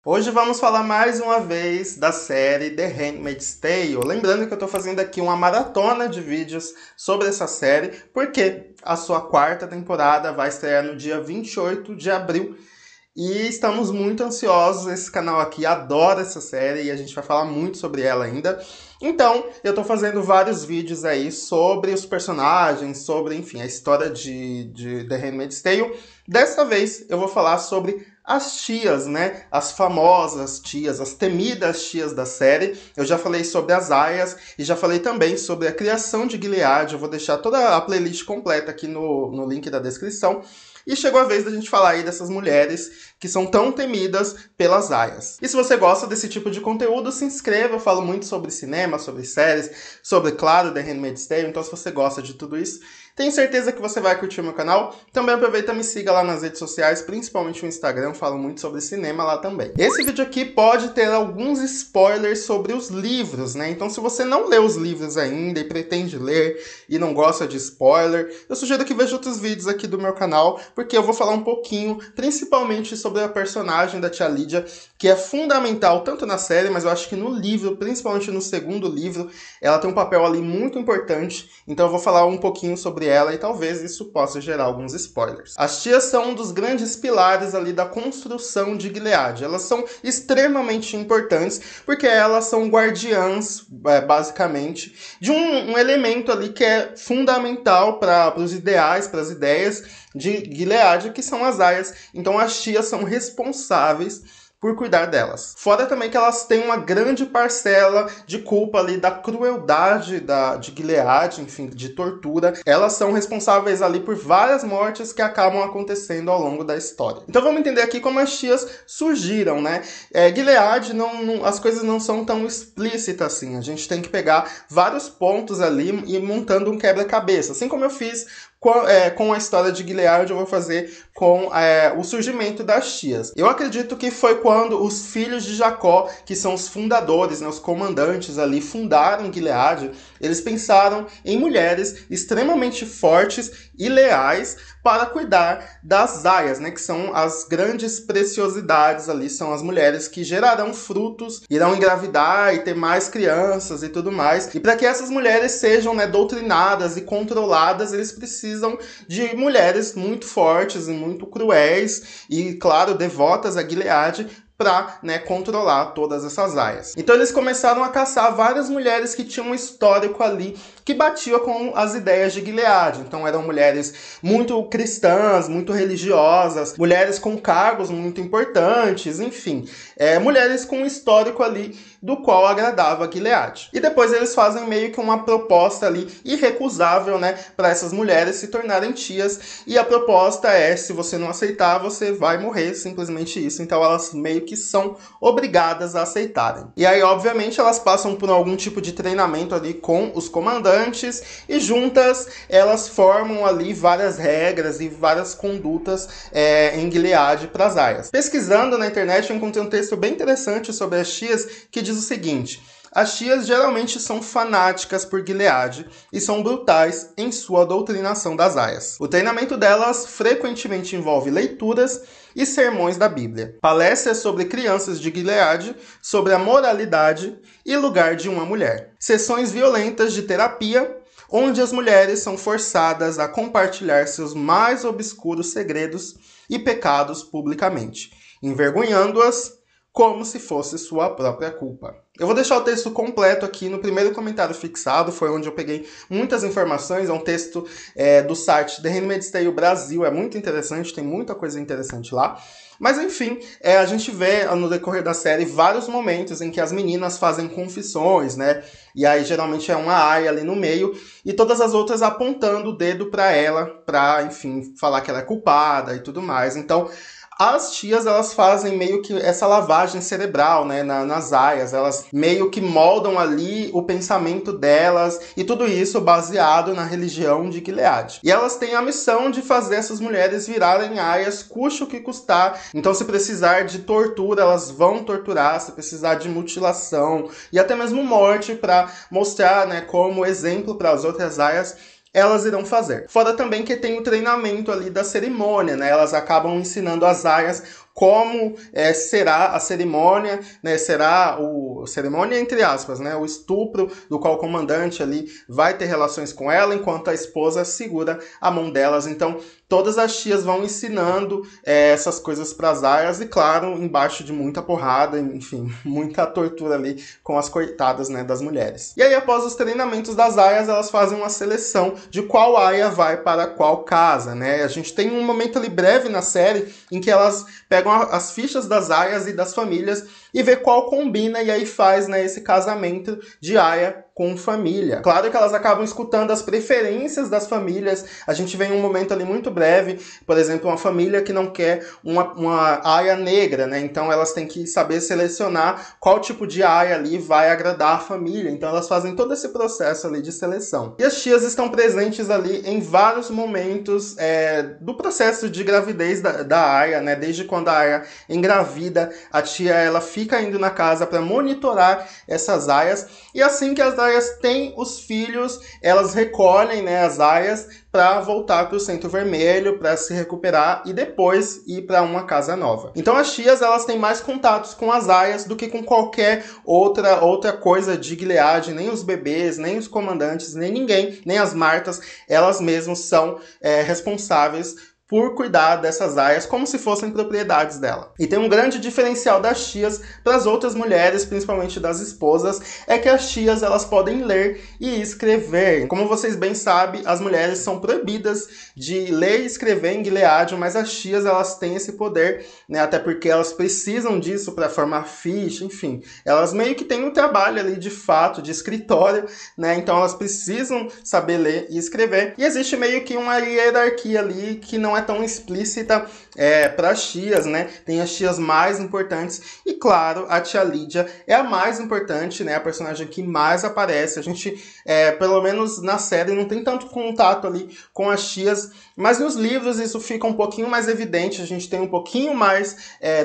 Hoje vamos falar mais uma vez da série The Handmaid's Tale. Lembrando que eu estou fazendo aqui uma maratona de vídeos sobre essa série, porque a sua quarta temporada vai estrear no dia 28 de abril. E estamos muito ansiosos, esse canal aqui adora essa série e a gente vai falar muito sobre ela ainda. Então, eu tô fazendo vários vídeos aí sobre os personagens, sobre, enfim, a história de The Handmaid's Tale. Dessa vez, eu vou falar sobre as tias, né? As famosas tias, as temidas tias da série. Eu já falei sobre as aias e já falei também sobre a criação de Gilead. Eu vou deixar toda a playlist completa aqui no link da descrição. E chegou a vez da gente falar aí dessas mulheres que são tão temidas pelas aias. E se você gosta desse tipo de conteúdo, se inscreva. Eu falo muito sobre cinema, sobre séries, sobre, claro, The Handmaid's Tale. Então, se você gosta de tudo isso, tenho certeza que você vai curtir o meu canal. Também aproveita e me siga lá nas redes sociais, principalmente no Instagram. Eu falo muito sobre cinema lá também. Esse vídeo aqui pode ter alguns spoilers sobre os livros, né? Então, se você não leu os livros ainda e pretende ler e não gosta de spoiler, eu sugiro que veja outros vídeos aqui do meu canal, porque eu vou falar um pouquinho, principalmente sobre a personagem da tia Lídia, que é fundamental tanto na série, mas eu acho que no livro, principalmente no segundo livro, ela tem um papel ali muito importante. Então eu vou falar um pouquinho sobre ela e talvez isso possa gerar alguns spoilers. As tias são um dos grandes pilares ali da construção de Gilead. Elas são extremamente importantes porque elas são guardiãs, basicamente, de um elemento ali que é fundamental para os ideais, para as ideias de Gilead, que são as aias. Então as tias são responsáveis por cuidar delas. Fora também que elas têm uma grande parcela de culpa ali da crueldade de Gilead, enfim, de tortura. Elas são responsáveis ali por várias mortes que acabam acontecendo ao longo da história. Então vamos entender aqui como as tias surgiram, né? Gilead, as coisas não são tão explícitas assim. A gente tem que pegar vários pontos ali e ir montando um quebra-cabeça. Assim como eu fiz com a história de Gilead, eu vou fazer com o surgimento das tias. Eu acredito que foi quando os filhos de Jacó, que são os fundadores, né, os comandantes ali, fundaram Gilead, eles pensaram em mulheres extremamente fortes e leais para cuidar das aias, né, que são as grandes preciosidades ali, são as mulheres que gerarão frutos, irão engravidar e ter mais crianças e tudo mais. E para que essas mulheres sejam, né, doutrinadas e controladas, eles precisam de mulheres muito fortes e muito cruéis e, claro, devotas a Gilead, para, né, controlar todas essas aias. Então eles começaram a caçar várias mulheres que tinham um histórico ali que batia com as ideias de Gilead. Então eram mulheres muito cristãs, muito religiosas, mulheres com cargos muito importantes, enfim, mulheres com um histórico ali do qual agradava Gilead. E depois eles fazem meio que uma proposta ali irrecusável, né, para essas mulheres se tornarem tias, e a proposta é, se você não aceitar, você vai morrer, simplesmente isso. Então elas meio que são obrigadas a aceitarem. E aí, obviamente, elas passam por algum tipo de treinamento ali com os comandantes e juntas elas formam ali várias regras e várias condutas em Gilead para as aias. Pesquisando na internet, eu encontrei um texto bem interessante sobre as tias que diz o seguinte: as tias geralmente são fanáticas por Gilead e são brutais em sua doutrinação das aias. O treinamento delas frequentemente envolve leituras e sermões da Bíblia, palestras sobre crianças de Gilead, sobre a moralidade e lugar de uma mulher, sessões violentas de terapia, onde as mulheres são forçadas a compartilhar seus mais obscuros segredos e pecados publicamente, envergonhando-as como se fosse sua própria culpa. Eu vou deixar o texto completo aqui no primeiro comentário fixado, foi onde eu peguei muitas informações, é um texto do site The Handmaid's Tale Brasil, é muito interessante, tem muita coisa interessante lá. Mas enfim, a gente vê no decorrer da série vários momentos em que as meninas fazem confissões, né? E aí geralmente é uma aia ali no meio e todas as outras apontando o dedo para ela, para, enfim, falar que ela é culpada e tudo mais. Então, as tias, elas fazem meio que essa lavagem cerebral, né, nas aias. Elas meio que moldam ali o pensamento delas e tudo isso baseado na religião de Gilead. E elas têm a missão de fazer essas mulheres virarem aias, custe o que custar. Então, se precisar de tortura, elas vão torturar. Se precisar de mutilação e até mesmo morte para mostrar, né, como exemplo para as outras aias, elas irão fazer. Fora também que tem o treinamento ali da cerimônia, né? Elas acabam ensinando as aias como será a cerimônia, né, será cerimônia entre aspas, né, o estupro do qual o comandante ali vai ter relações com ela, enquanto a esposa segura a mão delas. Então, todas as tias vão ensinando essas coisas para as aias e, claro, embaixo de muita porrada, enfim, muita tortura ali com as coitadas, né, das mulheres. E aí, após os treinamentos das aias, elas fazem uma seleção de qual aia vai para qual casa, né? A gente tem um momento ali breve na série em que elas pegam as fichas das aias e das famílias e vê qual combina e aí faz, né, esse casamento de aia com família. Claro que elas acabam escutando as preferências das famílias. A gente vê em um momento ali muito breve, por exemplo, uma família que não quer uma aia negra, né? Então elas têm que saber selecionar qual tipo de aia ali vai agradar a família. Então elas fazem todo esse processo ali de seleção. E as tias estão presentes ali em vários momentos do processo de gravidez da aia, né? Desde quando a aia engravida, a tia ela fica indo na casa para monitorar essas aias. E assim que as aias têm os filhos, elas recolhem, né, as aias para voltar para o Centro Vermelho, para se recuperar e depois ir para uma casa nova. Então as tias elas têm mais contatos com as aias do que com qualquer outra coisa de Gilead, nem os bebês, nem os comandantes, nem ninguém, nem as Martas, elas mesmas são responsáveis por cuidar dessas aias como se fossem propriedades dela. E tem um grande diferencial das tias para as outras mulheres, principalmente das esposas, é que as tias elas podem ler e escrever. Como vocês bem sabem, as mulheres são proibidas de ler e escrever em Gilead, mas as tias elas têm esse poder, né? Até porque elas precisam disso para formar ficha, enfim. Elas meio que têm um trabalho ali de fato, de escritório, né? Então elas precisam saber ler e escrever. E existe meio que uma hierarquia ali que não é tão explícita para as tias, né? Tem as tias mais importantes e, claro, a tia Lídia é a mais importante, né? A personagem que mais aparece. A gente, pelo menos na série, não tem tanto contato ali com as tias, mas nos livros isso fica um pouquinho mais evidente. A gente tem um pouquinho mais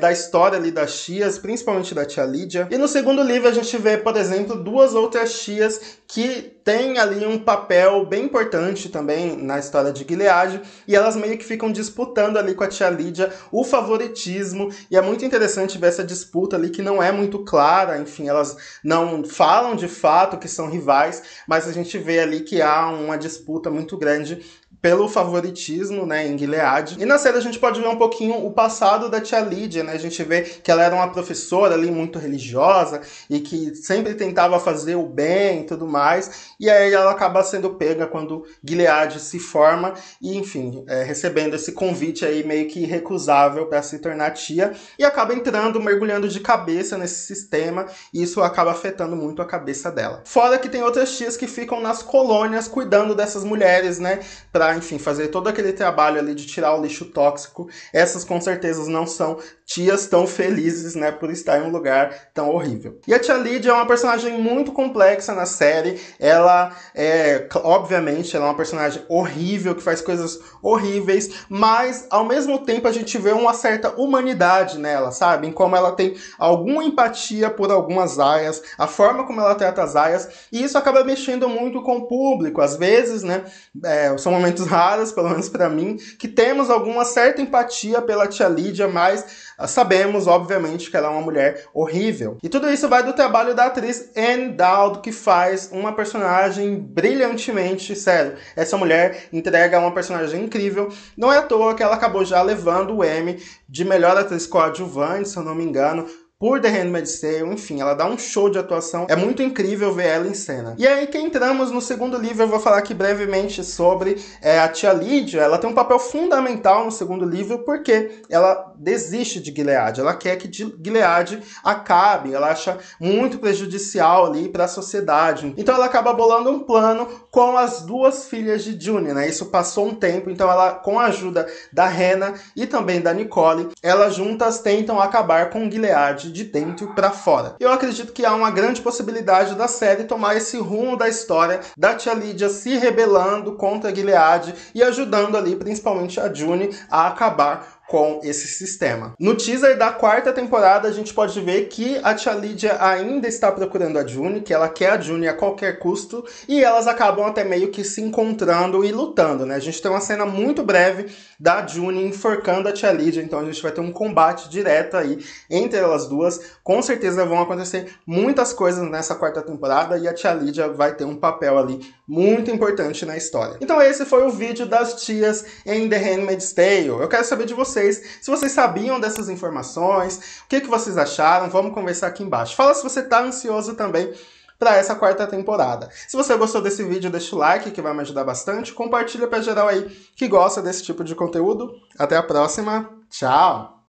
da história ali das tias, principalmente da tia Lídia. E no segundo livro a gente vê, por exemplo, duas outras tias que têm ali um papel bem importante também na história de Gilead, e elas meio que ficam disputando ali com a tia Lídia o favoritismo, e é muito interessante ver essa disputa ali que não é muito clara, enfim, elas não falam de fato que são rivais, mas a gente vê ali que há uma disputa muito grande pelo favoritismo, né, em Gilead. E na série a gente pode ver um pouquinho o passado da tia Lídia, né? A gente vê que ela era uma professora ali muito religiosa e que sempre tentava fazer o bem e tudo mais. E aí ela acaba sendo pega quando Gilead se forma e, enfim, recebendo esse convite aí meio que irrecusável para se tornar tia e acaba entrando, mergulhando de cabeça nesse sistema e isso acaba afetando muito a cabeça dela. Fora que tem outras tias que ficam nas colônias cuidando dessas mulheres, né? Para, enfim, fazer todo aquele trabalho ali de tirar o lixo tóxico. Essas com certeza não são tias tão felizes, né, por estar em um lugar tão horrível. E a tia Lídia é uma personagem muito complexa na série. Ela obviamente, ela é uma personagem horrível, que faz coisas horríveis, mas ao mesmo tempo a gente vê uma certa humanidade nela, sabe? Em como ela tem alguma empatia por algumas aias, a forma como ela trata as aias, e isso acaba mexendo muito com o público. Às vezes, né, são momentos raros, pelo menos pra mim, que temos alguma certa empatia pela tia Lídia, mas sabemos, obviamente, que ela é uma mulher horrível. E tudo isso vai do trabalho da atriz Anne Dowd, que faz uma personagem brilhantemente, sério. Essa mulher entrega uma personagem incrível. Não é à toa que ela acabou já levando o Emmy de melhor atriz coadjuvante, se eu não me engano, por The Handmaid's Tale. Enfim, ela dá um show de atuação, é muito incrível ver ela em cena. E aí que entramos no segundo livro, eu vou falar aqui brevemente sobre a tia Lídia. Ela tem um papel fundamental no segundo livro porque ela desiste de Gilead, ela quer que Gilead acabe, ela acha muito prejudicial ali para a sociedade. Então ela acaba bolando um plano com as duas filhas de June, né? Isso passou um tempo, então ela, com a ajuda da Hannah e também da Nicole, elas juntas tentam acabar com Gilead de dentro para fora. Eu acredito que há uma grande possibilidade da série tomar esse rumo da história da tia Lídia se rebelando contra Gilead e ajudando ali principalmente a June a acabar com esse sistema. No teaser da quarta temporada, a gente pode ver que a tia Lídia ainda está procurando a June, que ela quer a June a qualquer custo, e elas acabam até meio que se encontrando e lutando, né? A gente tem uma cena muito breve da June enforcando a tia Lídia, então a gente vai ter um combate direto aí entre elas duas. Com certeza vão acontecer muitas coisas nessa quarta temporada e a tia Lídia vai ter um papel ali muito importante na história. Então esse foi o vídeo das tias em The Handmaid's Tale. Eu quero saber de vocês, se vocês sabiam dessas informações, o que vocês acharam, vamos conversar aqui embaixo. Fala se você tá ansioso também para essa quarta temporada. Se você gostou desse vídeo, deixa o like que vai me ajudar bastante, compartilha para geral aí que gosta desse tipo de conteúdo. Até a próxima, tchau!